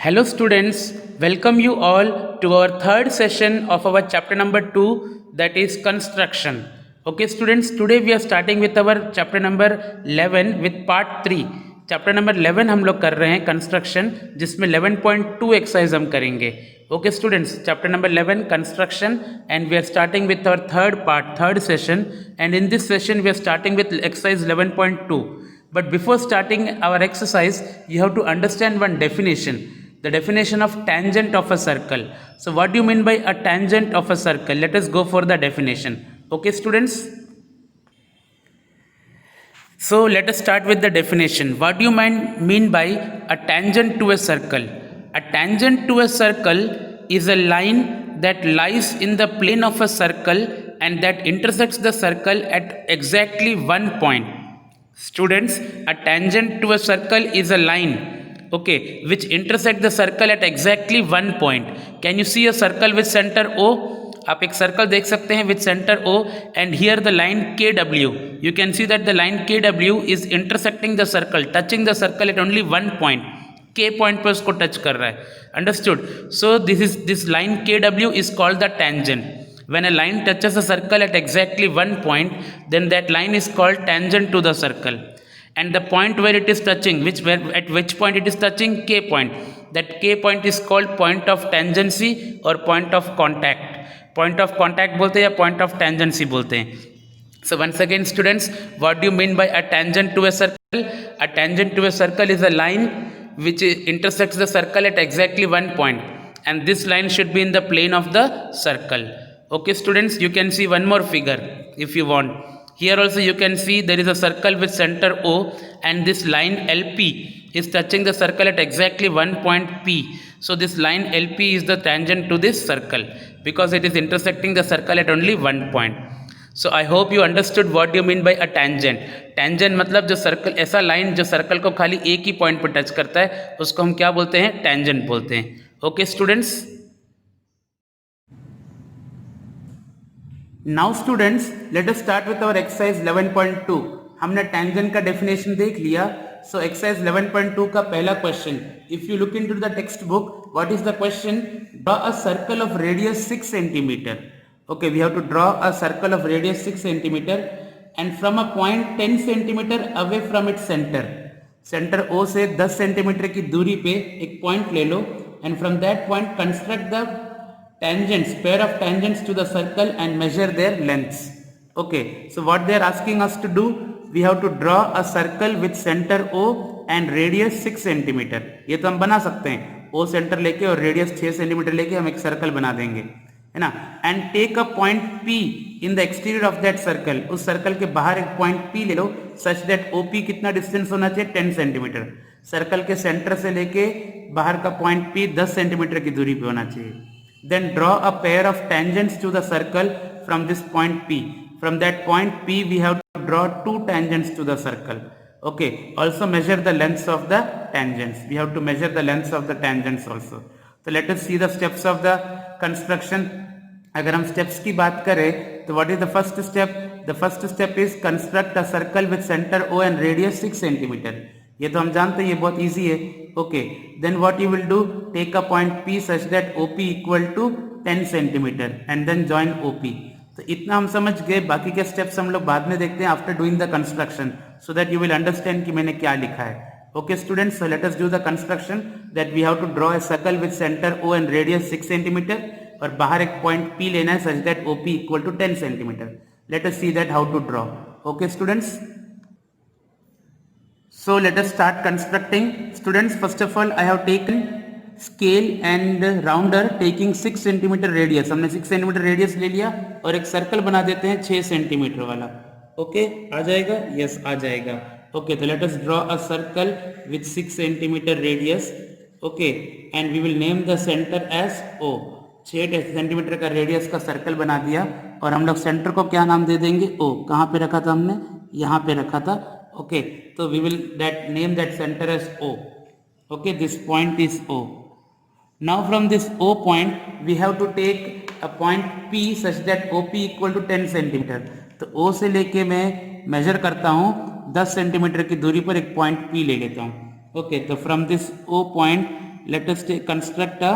Hello students, welcome you all to our third session of our chapter number 2, that is construction. Okay students, today we are starting with our chapter number 11 with part 3. Chapter number 11 हम लोग कर रहे हैं construction, जिसमें 11.2 exercise हम करेंगे. Okay students, chapter number 11 construction and we are starting with our third session, and in this session we are starting with exercise 11.2. But before starting our exercise, you have to understand one definition. The definition of tangent of a circle. So what do you mean by a tangent of a circle? Let us go for the definition. Okay students? So let us start with the definition. What do you mean by a tangent to a circle? A tangent to a circle is a line that lies in the plane of a circle and that intersects the circle at exactly one point. Students, a tangent to a circle is a line, okay, which intersect the circle at exactly one point. Can you see a circle with center O? आप एक circle देख सकते हैं with center O, and here the line KW. You can see that the line KW is intersecting the circle, touching the circle at only one point. K point पे उसको touch कर रहा है. Understood? So this line KW is called the tangent. When a line touches a circle at exactly one point, then that line is called tangent to the circle. And the point where it is touching, at which point it is touching? K point. That K point is called point of tangency or point of contact. Point of contact बोलते हैं या point of tangency बोलते हैं. So once again students, what do you mean by a tangent to a circle? A tangent to a circle is a line which intersects the circle at exactly one point, and this line should be in the plane of the circle. Okay students, you can see one more figure if you want. Here also you can see there is a circle with center O, and this line LP is touching the circle at exactly one point P. So this line LP is the tangent to this circle because it is intersecting the circle at only one point. So I hope you understood what you mean by a tangent. Tangent मतलब जो circle, ऐसा line जो circle को खाली एक ही point पर touch करता है, उसको हम क्या बोलते हैं? टेंजेंट बोलते हैं. Okay students. Now students, let us start with our exercise 11.2. हमने टेंजेंट का डेफिनेशन देख लिया. सो एक्सरसाइज 11.2 का पहला question, if you look into the text book, what is the question? Draw a circle of radius 6 centimetre. Okay, we have to draw a circle of radius 6 centimeter and from a point 10 centimeter away from its center. Center O से 10 centimeter की दूरी पे एक point ले लो, and from that point construct the tangents, pair of tangents to the circle and measure their lengths. Okay, so what they are asking us to do, we have to draw a circle with center O and radius 6 centimeter. ये तो हम बना सकते हैं. O center लेके और radius 6 centimeter लेके हम एक circle बना देंगे, है ना. And take a point P in the exterior of that circle. उस सर्कल के बाहर एक पॉइंट P ले लो सच दैट OP कितना डिस्टेंस होना चाहिए? 10 सेंटीमीटर. सर्कल के सेंटर से लेके बाहर का पॉइंट P 10 सेंटीमीटर की दूरी पे होना चाहिए. Then draw a pair of tangents to the circle from this point P. From that point P we have to draw two tangents to the circle. Okay, also measure the lengths of the tangents. We have to measure the lengths of the tangents also. So let us see the steps of the construction. अगर हम steps की बात करें तो what is the first step? The first step is construct a circle with center O and radius 6 centimeter. ये तो हम जानते हैं, ये बहुत easy है. Okay, then what you will do? Take a point P such that OP equal to 10 centimeter and then join OP. तो इतना हम समझ गए. बाकी के steps हम लोग बाद में देखते हैं after doing the construction, so that you will understand कि मैंने क्या लिखा है. Okay students, so let us do the construction. That we have to draw a circle with center O and radius 6 centimeter और बाहर एक पॉइंट P लेना है such that OP equal to 10 centimeter. Let us see that how to draw. Okay students. So let us start constructing. Students, first of all I have taken scale and rounder taking 6 centimeter radius. हमने 6 centimeter radius ले लिया और एक circle बना देते हैं 6 centimeter वाला. Okay, आ जाएगा? Yes, आ जाएगा. Okay, so let us draw a circle with 6 centimeter radius. Okay, and we will name the center as O. 6 centimetre का रेडियस का सर्कल बना दिया और हम लोग सेंटर को क्या नाम दे देंगे? O. कहाँ पे रखा था हमने? यहाँ पे रखा था. ओके, तो we will name that centre as O. Okay, this point is O. Now from this O point we have to take a point P such that OP equal to 10 centimetre. तो O से लेके मैं major करता हूँ 10 centimetre की दूरी पर एक पॉइंट P ले लेता हूँ. ओके, तो from this O point let us construct a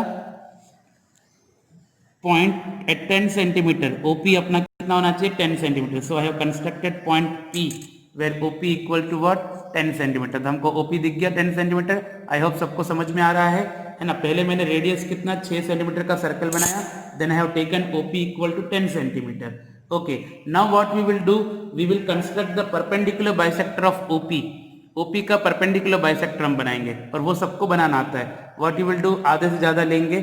point at 10 centimeter. OP अपना कितना होना चाहिए 10 centimeter. So I have constructed point P where OP equal to what 10 centimeter. तो हमको OP दिख गया 10 centimeter. I hope सबको समझ में आ रहा है ना. पहले मैंने रेडियस कितना 6 centimeter का सर्कल बनाया. Then I have taken OP equal to 10 centimeter. Okay. Now what we will do? We will construct the perpendicular bisector of OP. OP का परपेंडिकुलर बाइसेक्टर हम बनाएंगे और वो सबको बनाना आता है. व्हाट यू विल डू, आधे से ज़्यादा लेंगे,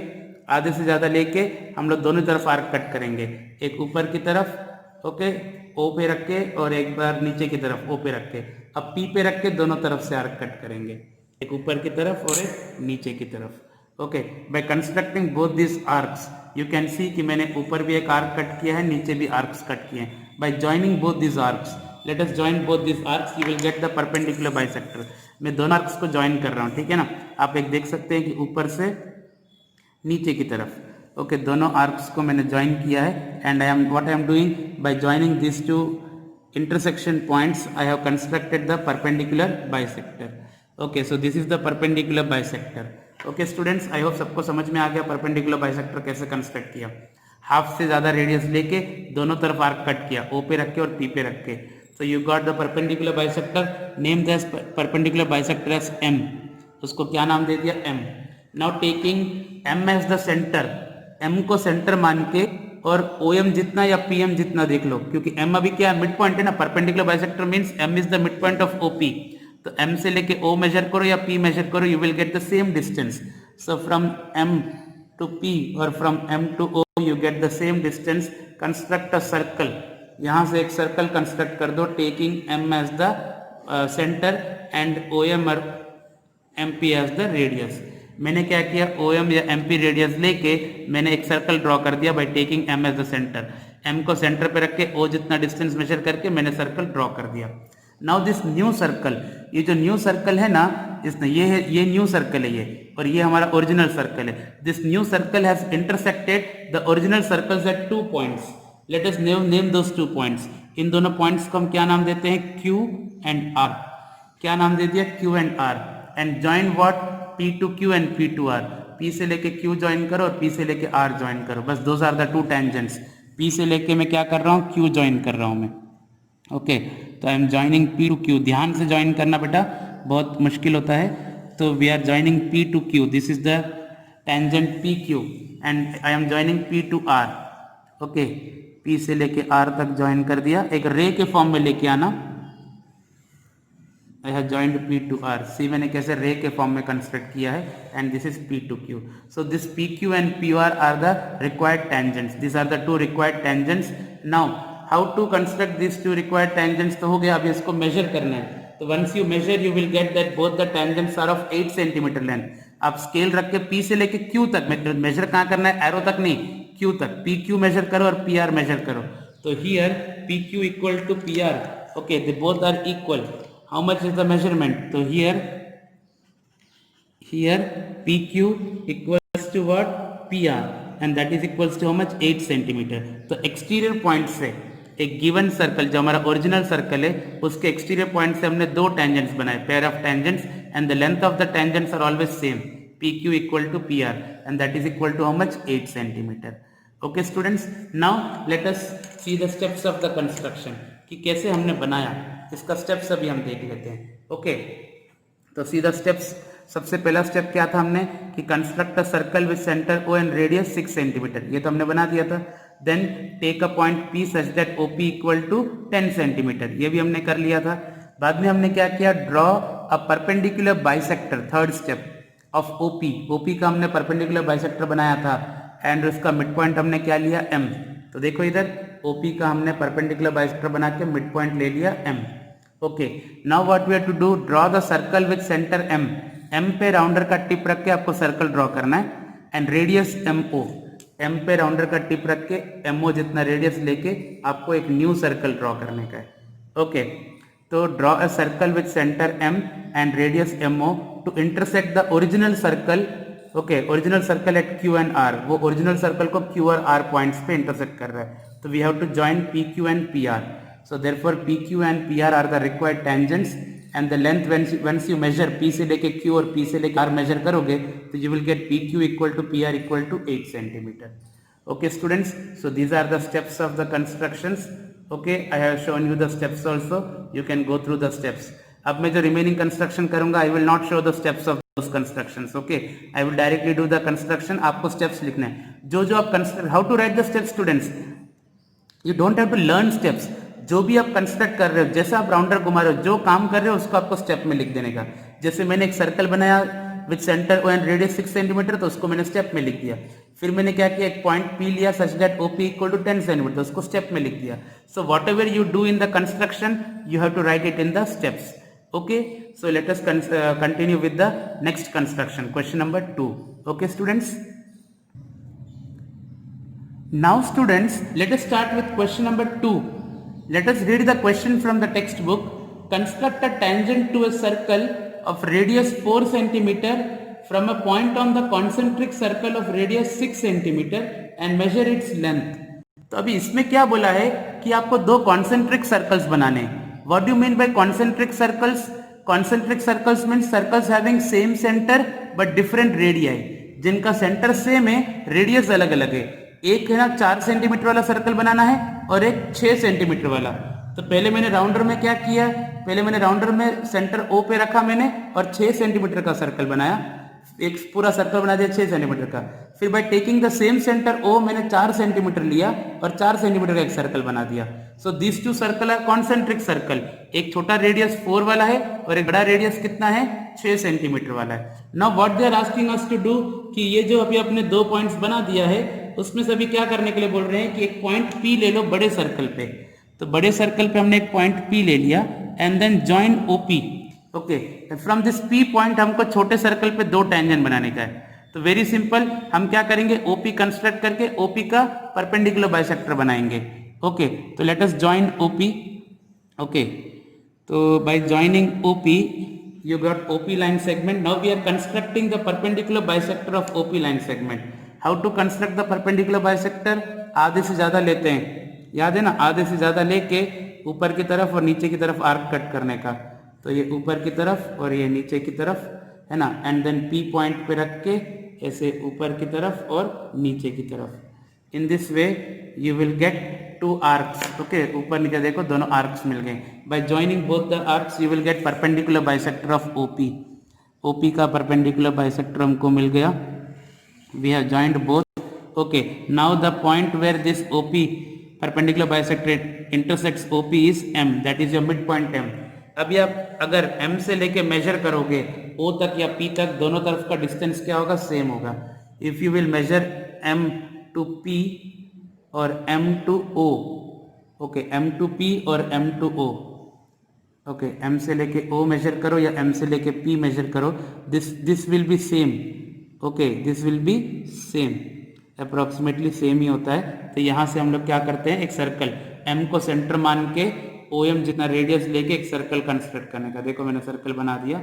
आधे से ज़्यादा लेके हम लोग दोनों तरफ आर्क कट करेंगे. एक ऊपर की तरफ ओके ओ पे रख के और एक बार नीचे की तरफ ओ पे रख के. अब पी पे रख के दोनों तरफ से आर्क कट करेंगे, एक ऊपर की तरफ और एक नीचे की तरफ. Okay, by constructing both this arcs you can see कि मैंने ऊपर भी एक आर्क कट किया है, नीचे भी आर्क्स कट किए हैं. Bye joining both this arcs, late us join both this arcs, you will get the perpendicular bisector. मैं दोनों आर्क्स को जॉइन कर रहा हूँ, ठीक है ना. आप एक देख सकते हैं कि ऊपर से नीचे की तरफ. ओके, दोनों आर्क्स को मैंने ज्वाइन किया है. And I am what I am doing by joining this two intersection points I have constructed the perpendicular bisector. Okay, so this is the perpendicular bisector. Okay students, I hope सबको समझ में आ गया perpendicular bisector कैसे construct किया. Half से ज़्यादा radius लेके दोनों तरफ आर्क कट किया, O पे रख के और P पे रख के. So you got the perpendicular bisector. Name this perpendicular bisector as M. उसको क्या नाम दे दिया, M. Now taking M as the center, M को सेंटर मान के और OM जितना या PM जितना देख लो, क्योंकि M अभी क्या है, मिड पॉइंट है ना. Perpendicular bisector means M is the mid point of OP. तो M से लेके O मेजर करो या P मेजर करो, you will get the same distance. So from M to P और फ्रॉम M to O you get the same distance. Construct a circle, यहाँ से एक सर्कल कंस्ट्रक्ट कर दो taking M as the centre and OM और MP as the radius. मैंने क्या किया, OM या MP रेडियस लेके मैंने एक सर्कल ड्रॉ कर दिया by taking M as the centre. M को सेंटर पे रख के O जितना डिस्टेंस मेजर करके मैंने सर्कल ड्रॉ कर दिया. नाउ दिस न्यू सर्कल, ये जो न्यू सर्कल है ना, इसने ये है, ये न्यू सर्कल है ये, और ये हमारा ओरिजिनल सर्कल है. This new circle has intersected the original circles at 2 points. Let us name those 2 points. इन दोनों पॉइंट्स को हम क्या नाम देते हैं, Q एंड R. क्या नाम दे दिया, Q and R. And join what, P to Q and P to R. P से लेके Q ज्वाइन करो और P से लेके R ज्वाइन करो. बस those are the 2 tangents. P से लेके मैं क्या कर रहा हूँ, Q ज्वाइन कर रहा हूँ मैं. ओके, तो I am joining P to Q. ध्यान से ज्वाइन करना बेटा, बहुत मुश्किल होता है. तो we are joining P to Q. This is the tangent PQ and I am joining P to R. Okay, P से लेके R तक ज्वाइन कर दिया. एक रे के फॉर्म में लेके आना. I have joined P to R. See मैंने कैसे रे के फॉर्म में कंस्ट्रक्ट किया है. And this is P to Q. So this PQ and PR are the required tangents. These are the 2 required tangents. Now how to construct these 2 required tangents तो हो गया. अभी इसको मेजर करना है. तो once you measure you will get that both the tangents are of 8 centimeter length. आप scale रख के P से लेके Q तक मेजर कहाँ करना है, एरो तक नहीं, Q तक. PQ मेजर करो और PR मेजर करो. तो here PQ equal to PR. Okay, they both are equal. How much is the measurement? So here PQ equals to what, PR, and that is equals to how much, 8 centimeter. तो exterior point से एक given circle जो हमारा original circle है उसके exterior point से हमने 2 tangents बनाए, pair of tangents, and the length of the tangents are always same. PQ equal to PR and that is equal to how much, 8 centimeter. Okay students, now let us see the steps of the construction कि कैसे हमने बनाया. इसका steps अभी हम देख लेते हैं. ओके, तो सी द स्टेप्स. सबसे पहला स्टेप क्या था हमने कि construct a circle with centre O and radius 6 centimetre. ये तो हमने बना दिया था. Then take a point P such that OP equal to 10 centimetre. ये भी हमने कर लिया था. बाद में हमने क्या किया, draw a perpendicular bisector. Third step of OP. OP का हमने परपेंडिकुलर बाइसेक्टर बनाया था एंड उसका मिड पॉइंट हमने क्या लिया, M. तो देखो इधर OP का हमने परपेंडिकुलर बाइसेक्टर बना के मिड पॉइंट ले लिया M. Okay, now what we have to do, draw the circle with centre M. M पे राउंडर का टिप रख के आपको सर्कल ड्रॉ करना है एंड रेडियस MO. M पे राउंडर का टिप रख के MO जितना रेडियस लेके आपको एक न्यू सर्कल ड्रॉ करने का है. ओके, तो draw a circle with centre M and radius MO to intersect the original circle. Okay, original circle at Q and R. वो ओरिजिनल सर्कल को Q और R पॉइंट्स पे इंटरसेक्ट कर रहा है. तो we have to join PQ and PR. So therefore PQ and PR are the required tangents and the length once you measure P से लेके Q और P से लेके R मेजर करोगे तो you will get PQ equal to PR equal to 8 centimetre. Okay students, so these are the steps of the constructions. Okay, I have shown you the steps also. You can go through the steps. अब मैं जो remaining construction करूंगा, I will not show the steps of those constructions. Okay, I will directly do the construction. आपको steps लिखने हैं. जो आप construct, how to write the steps students? You don't have to learn steps. जो भी आप construct कर रहे हो, जैसे आप राउंडर घुमा रहे हो, जो काम कर रहे हो उसको आपको स्टेप में लिख देने का. जैसे मैंने एक सर्कल बनाया with centre O and radius 6 centimetre, तो उसको मैंने स्टेप में लिख दिया. फिर मैंने क्या किया, एक पॉइंट P लिया such that OP equal to 10 centimetre, तो उसको स्टेप में लिख दिया. So whatever you do in the construction you have to write it in the steps. Okay, so let us continue with the next construction, question number 2. Okay students, now students let us start with question number 2. Let us read the question from the textbook. Construct a tangent to a circle of radius 4 centimeter from a point on the concentric circle of radius 6 centimeter and measure its length. तो अभी इसमें क्या बोला है कि आपको दो concentric circles बनाने हैं. What do you mean by concentric circles? Concentric circles means circles having same center but different radii. जिनका सेंटर सेम है, रेडियस अलग अलग है. एक है ना 4 सेंटीमीटर वाला सर्कल बनाना है और एक 6 सेंटीमीटर वाला. तो पहले मैंने राउंडर में क्या किया, पहले मैंने राउंडर में सेंटर O पे रखा मैंने और 6 सेंटीमीटर का सर्कल बनाया. एक पूरा सर्कल बना दिया 6 सेंटीमीटर का. फिर by taking the same centre O मैंने 4 सेंटीमीटर लिया और 4 सेंटीमीटर का एक सर्कल बना दिया. So this two circle are concentric circle. एक छोटा रेडियस 4 वाला है और एक बड़ा रेडियस कितना है, 6 सेंटीमीटर वाला है. Now what they are asking us to do, कि ये जो अभी अपने दो पॉइंट्स बना दिया है उसमें से अभी क्या करने के लिए बोल रहे हैं कि एक पॉइंट P ले लो बड़े सर्कल पे. तो बड़े सर्कल पे हमने एक पॉइंट P ले लिया and then join OP. Okay, from this P point हमको छोटे सर्कल पे दो टेंजेंट बनाने का है. तो वेरी सिंपल, हम क्या करेंगे, OP कंस्ट्रक्ट करके OP का परपेंडिकुलर बाइसेक्टर बनाएंगे. ओके, तो let us join OP. Okay, तो by joining OP you got OP line segment. Now we are constructing the perpendicular bisector of OP line segment. How to construct the perpendicular bisector? आधे से ज्यादा लेते हैं, याद है ना, आधे से ज्यादा लेके ऊपर की तरफ और नीचे की तरफ आर्क कट करने का. तो ये ऊपर की तरफ और ये नीचे की तरफ है ना, एंड देन P पॉइंट पे रख के ऐसे ऊपर की तरफ और नीचे की तरफ. इन this way you will gate 2 arcs. Okay, ऊपर नीचे देखो दोनों आर्क्स मिल गए. Bye joining both the arcs you will gate perpendicular bisector of OP. OP का परपेंडिकुलर बाइसेक्टर हमको मिल गया. We have joined both. Okay, now the point where this OP perpendicular bisector intersects OP is M. That is your midpoint M. अभी आप अगर M से लेके major करोगे O तक या P तक, दोनों तरफ का डिस्टेंस क्या होगा, सेम होगा. If you will measure M to P और M to O. Okay, M to P और M to O. Okay, M से लेके O मेजर करो या M से लेके P मेजर करो. This will be same. Okay, this will be same, approximately same ही होता है. तो यहाँ से हम लोग क्या करते हैं, एक सर्कल M को सेंटर मान के OM जितना रेडियस लेके एक सर्कल कंस्ट्रक्ट करने का. देखो मैंने सर्कल बना दिया.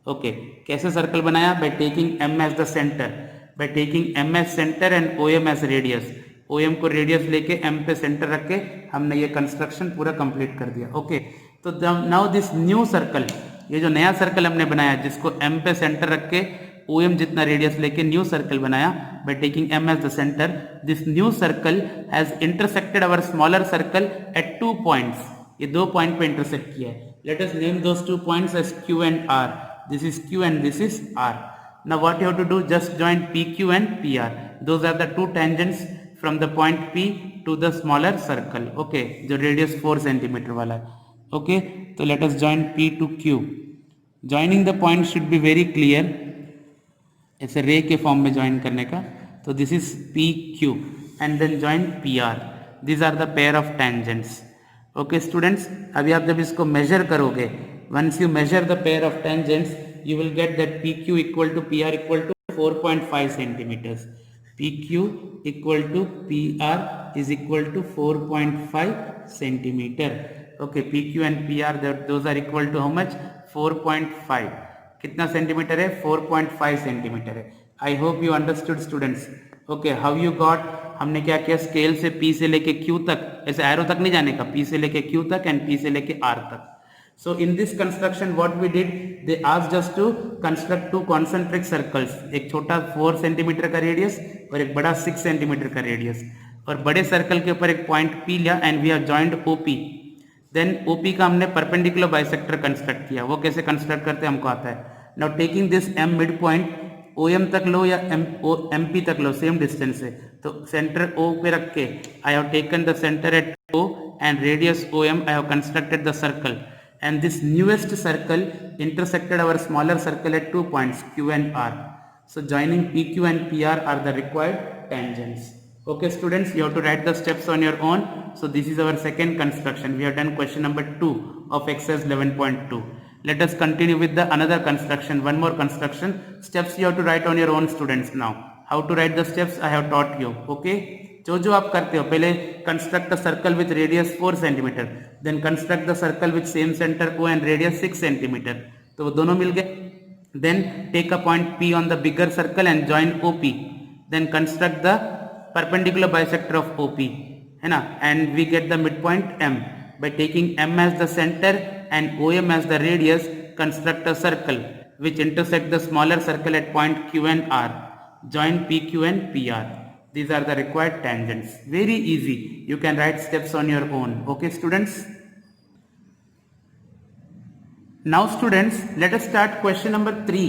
ओके, कैसे सर्कल बनाया, by taking M as the centre. By taking M as centre and OM as radius. OM को रेडियस लेके M पे सेंटर रख के हमने ये कंस्ट्रक्शन पूरा कंप्लीट कर दिया. ओके, तो नाउ दिस न्यू सर्कल, ये जो नया सर्कल हमने बनाया जिसको M पे सेंटर रख के OM जितना रेडियस लेके न्यू सर्कल बनाया, by taking M as the centre. This new circle has intersected our smaller circle at 2 points. ये 2 पॉइंट पे इंटरसेक्ट किया है. Let us name those 2 points as Q and R. This is Q and this is R. Now what you have to do, just join PQ and PR. Those are the 2 tangents from the point P to the smaller circle. Okay, जो radius 4 centimetre वाला है. Okay, तो let us join P to Q. Joining the point should be very clear, ऐसे ray के form में join करने का. तो this is PQ and then join PR. This are the pair of tangents. Okay students, अभी आप जब इसको मेजर करोगे, once you measure the pair of tangents you will get that PQ equal to PR equal to 4.5 centimetres. PQ equal to PR is equal to 4.5 centimetre. Okay, PQ and PR those are equal to how much, 4.5. कितना centimetre है, 4.5 centimetre है. I hope you understood students. Okay, how you got, हमने क्या किया, scale से P से लेके Q तक, ऐसे एरो तक नहीं जाने का, P से लेके Q तक एंड P से लेके R तक. So in this construction what we did, they asked us to construct two concentric circles, एक छोटा 4 सेंटीमीटर का रेडियस और एक बड़ा 6 सेंटीमीटर का रेडियस, और बड़े सर्कल के ऊपर एक पॉइंट P लिया and we have joined OP. Then OP का हमने परपेंडिकुलर बाइसेक्टर कंस्ट्रक्ट किया. वो कैसे कंस्ट्रक्ट करते हैं हमको आता है. Now taking this M mid point, OM तक लो या MP तक लो, सेम डिस्टेंस है, तो सेंटर O पे रख के I have taken the centre at O and radius OM. I have constructed the circle, and this newest circle intersected our smaller circle at 2 points Q and R. So joining PQ and PR are the required tangents. Okay students, you have to write the steps on your own. So this is our second construction. We have done question number 2 of exercise 11.2. Let us continue with the another construction, one more construction. Steps you have to write on your own students now. How to write the steps I have taught you. Okay, जो आप करते हो, पहले construct the circle with radius 4 centimetre, then construct the circle with same centre O and radius 6 centimetre, तो वो दोनों मिल गए. Then take a point P on the bigger circle and join OP. Then construct the perpendicular bisector of OP, है ना, and we get the mid point M. By taking M as the centre and OM as the radius, construct a circle which intersect the smaller circle at point Q and R. Join PQ and PR. These are the required tangents. Very easy. You can write steps on your own. Okay students? Now students, let us start question number 3.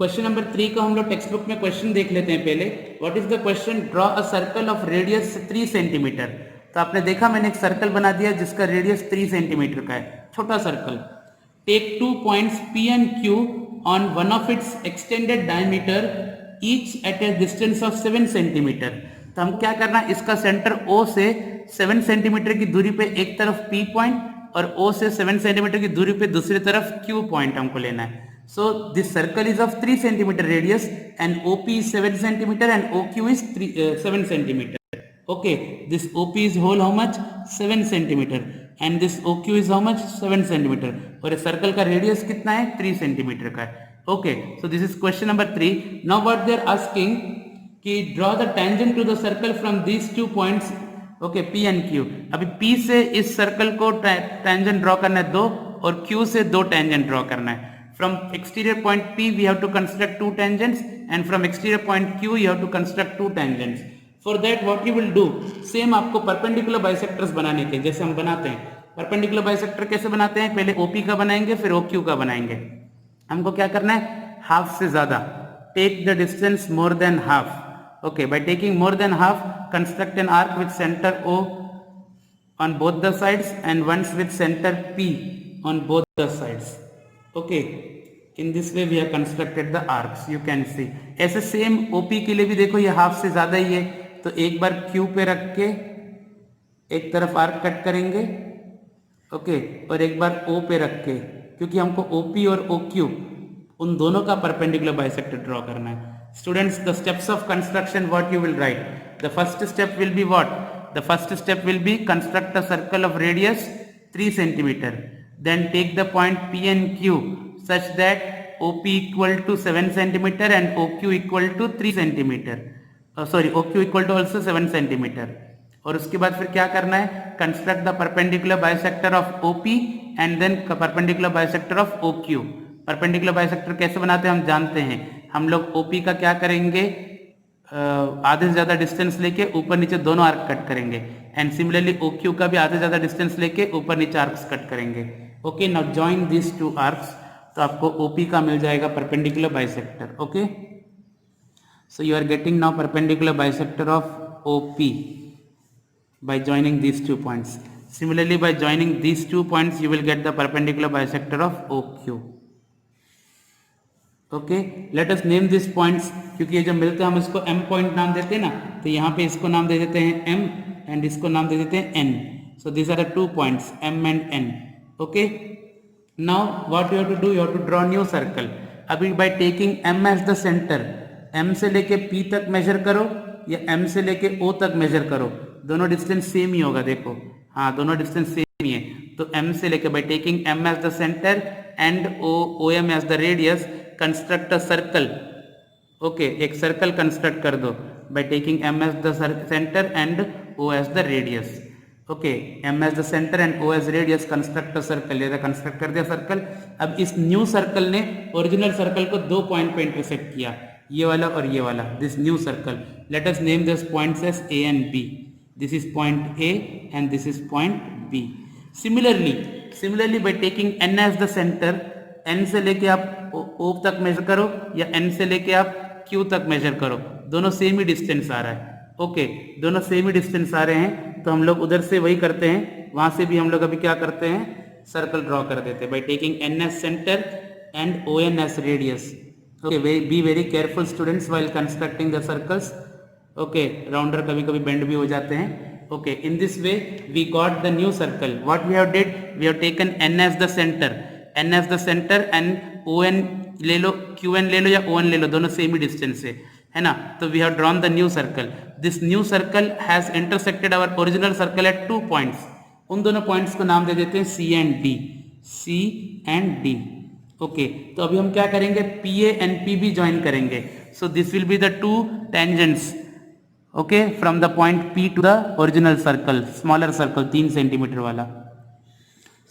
Question number 3 का हम लोग text book में question देख लेते हैं पहले. What is the question? Draw a circle of radius 3 centimetre. तो आपने देखा मैंने एक सर्कल बना दिया जिसका रेडियस 3 सेंटीमीटर का है, छोटा circle. Take 2 points P and Q on one of its extended diameter, each at a distance of 7 centimetre. तो हम क्या करना, इसका सेंटर O से 7 सेंटीमीटर की दूरी पे एक तरफ P पॉइंट और O से 7 सेंटीमीटर की दूरी पे दूसरी तरफ Q पॉइंट हमको लेना है. So this circle is of 3 centimetre radius and OP is 7 centimetre and OQ is 7 centimetre. Okay, this OP is whole how much? 7 centimetre and this OQ is how much? 7 centimetre. और इस circle का radius कितना है? 3 centimetre का है. Okay, so this is question number 3. Now what they are asking कि draw the tangent to the circle from these 2 points. Okay, P and Q. अभी P से इस सर्कल को tangent draw करना है 2 और Q से 2 tangent draw करना है. From exterior point P we have to construct 2 tangents and from exterior point Q you have to construct 2 tangents. For that what you will do? Same आपको perpendicular bisectors बनाने के जैसे हम बनाते हैं. Perpendicular bisector कैसे बनाते हैं? पहले OP का बनाएंगे फिर OQ का बनाएंगे. हमको क्या करना है? हाफ से ज्यादा. Take the distance more than half. Okay, by taking more than half construct an arc with centre O on both the sides and once with center P on both the sides. Okay, in this way we have constructed the arcs. You can see. ऐसे same OP के लिए भी देखो ये half से ज्यादा ही है, तो एक बार Q पे रख के एक तरफ आर्क कट करेंगे. ओके, और एक बार O पे रख के, क्योंकि हमको OP और OQ उन दोनों का परपेंडिकुलर बाइसेक्टर ड्रॉ करना है. Students, the steps of construction what you will write. The first step will be what? The first step will be construct a circle of radius 3 centimetre. Then take the point P and Q such that OP equal to 7 centimetre and OQ equal to 3 centimetre. OQ equal to also 7 centimetre. और उसके बाद फिर क्या करना है? Construct the perpendicular bisector of OP and then perpendicular bisector of OQ. Perpendicular bisector कैसे बनाते हैं हम जानते हैं. हम लोग OP का क्या करेंगे? आधे से ज्यादा डिस्टेंस लेके ऊपर नीचे दोनों आर्क कट करेंगे एंड सिमिलरली OQ का भी आधे से ज्यादा डिस्टेंस लेके ऊपर नीचे आर्क्स कट करेंगे. Okay, now join this 2 arcs. तो आपको OP का मिल जाएगा perpendicular bisector. Okay, so you are getting now perpendicular bisector of OP by joining these 2 points. Similarly, by joining these 2 points you will get the perpendicular bisector of OQ. Okay, let us name these points. क्योंकि ये जब मिलते हैं हम इसको M point नाम देते हैं ना, तो यहाँ पे इसको नाम दे देते हैं M and इसको नाम दे देते हैं N. So these are the 2 points M and N. Okay, now what you have to do? You have to draw new circle. अभी by taking M as the center, M से लेके P तक major करो या M से लेके O तक major करो, दोनों डिस्टेंस सेम ही होगा. देखो, हाँ, दोनों डिस्टेंस सेम ही है. तो M से लेके by taking M as the centre and OM as the radius construct a circle. Okay, एक सर्कल कंस्ट्रक्ट कर दो by taking M as the centre and O as the radius. Okay, M as the center and O as radius, construct a circle, ये construct कर दिया circle. अब इस new circle ने original circle को दो पॉइंट पे इंटरसेक्ट किया, ये वाला और ये वाला, this new circle. Let us name this points as A and B. This is point A and this is point B. Similarly by taking N as the center, N से लेके आप O तक मेजर करो या N से लेके आप Q तक मेजर करो, दोनों सेम ही डिस्टेंस आ रहा है। ओके, दोनों सेम ही डिस्टेंस आ रहे हैं, तो हम लोग उधर से वही करते हैं, वहां से भी हम लोग अभी क्या करते हैं, सर्कल ड्रॉ कर देते हैं by taking N as center and ON as radius. Okay, be very careful students while constructing the circles. Okay, rounder कभी कभी बेंड भी हो जाते हैं। Okay, in this way we got the new circle. What we have did, we have taken N as the center and ON ले लो, QN ले लो या ON ले लो, दोनों सेम ही डिस्टेंस है ना। तो we have drawn the new circle. This new circle has intersected our original circle at 2 points. उन दोनों पॉइंट्स को नाम दे देते हैं C and D। ओके, तो अभी हम क्या करेंगे, PA and PB ज्वाइन करेंगे। So this will be the two tangents, okay, from the point P to the original circle, smaller circle 3 centimetre वाला।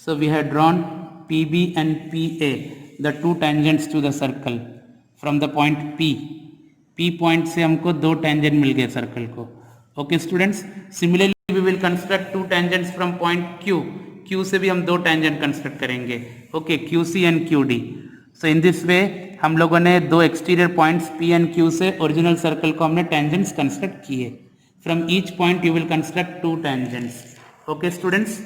So we have drawn PB and PA, the two tangents to the circle from the point P point से हमको दो tangent मिल गए circle को। Okay students, similarly we will construct two tangents from point Q से भी हम दो tangent construct करेंगे। Okay, QC and QD। So in this way हम लोगों ने दो exterior points P and Q से ओरिजिनल सर्कल को हमने tangents कंस्ट्रक्ट किए। From each point you will construct two tangents। Okay students,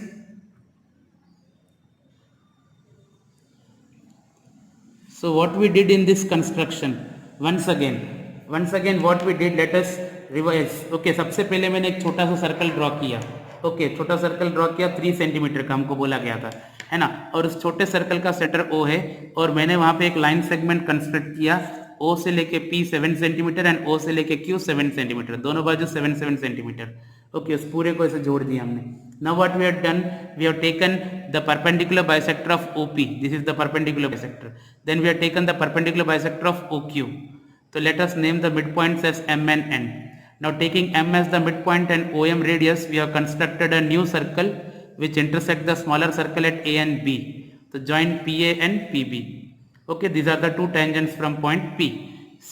so what we did in this construction, once again what we did, let us revise. okay, सबसे पहले मैंने एक छोटा सा सर्कल ड्रॉ किया। ओके, छोटा circle draw किया 3 centimetre का, हमको बोला गया था, है ना। और उस छोटे सर्कल का सेंटर O है और मैंने वहां पे एक लाइन सेगमेंट कंस्ट्रक्ट किया, O से लेके P 7 सेंटीमीटर एंड O से लेके Q 7 सेंटीमीटर, दोनों बाजू 7 सेंटीमीटर। ओके, उस पूरे को ऐसे जोड़ दिया हमने। Now what we have done, we have taken the perpendicular bisector of OP. This is the perpendicular bisector. Then we have taken the perpendicular bisector of OQ. So let us name the midpoints as M and N. Now taking M as the midpoint and OM radius, we have constructed a new circle which intersect the smaller circle at A and B. So join PA and PB. Okay, these are the two tangents from point P.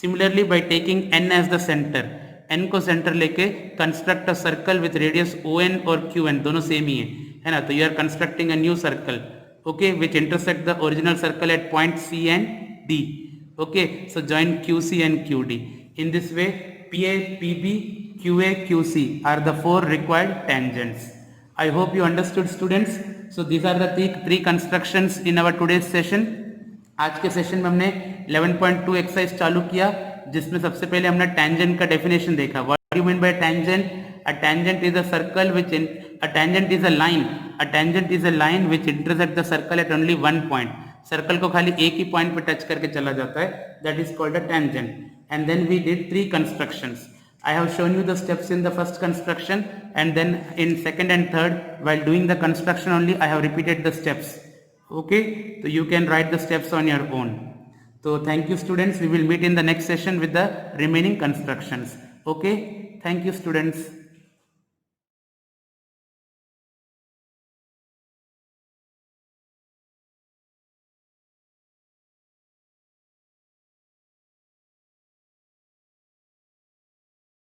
Similarly, by taking N as the center, N को centre लेके construct a circle with radius ON और QN, दोनों same ही है ना। तो you are constructing a new circle, okay, which intersect the original circle at point C and D। Okay, so join QC and QD। In this way PA, PB, QA, QC are the 4 required tangents। I hope you understood students। So these are the three constructions in our today's session। आज के session में हमने 11.2 exercise चालू किया, जिसमें सबसे पहले हमने टेंजेंट का डेफिनेशन देखा। What do you mean by tangent? A tangent is a circle which a tangent is a line which intersect the circle eight only one point. Circle को खाली एक ही पॉइंट पे टच करके चला जाता है, that is called a tangent. And then we did 3 constructions. I have shown you the steps in the first construction, and then in second and third, while doing the construction only, I have repeated the steps. Okay, so you can write the steps on your own. So thank you students, we will meet in the next session with the remaining constructions. Okay, thank you students.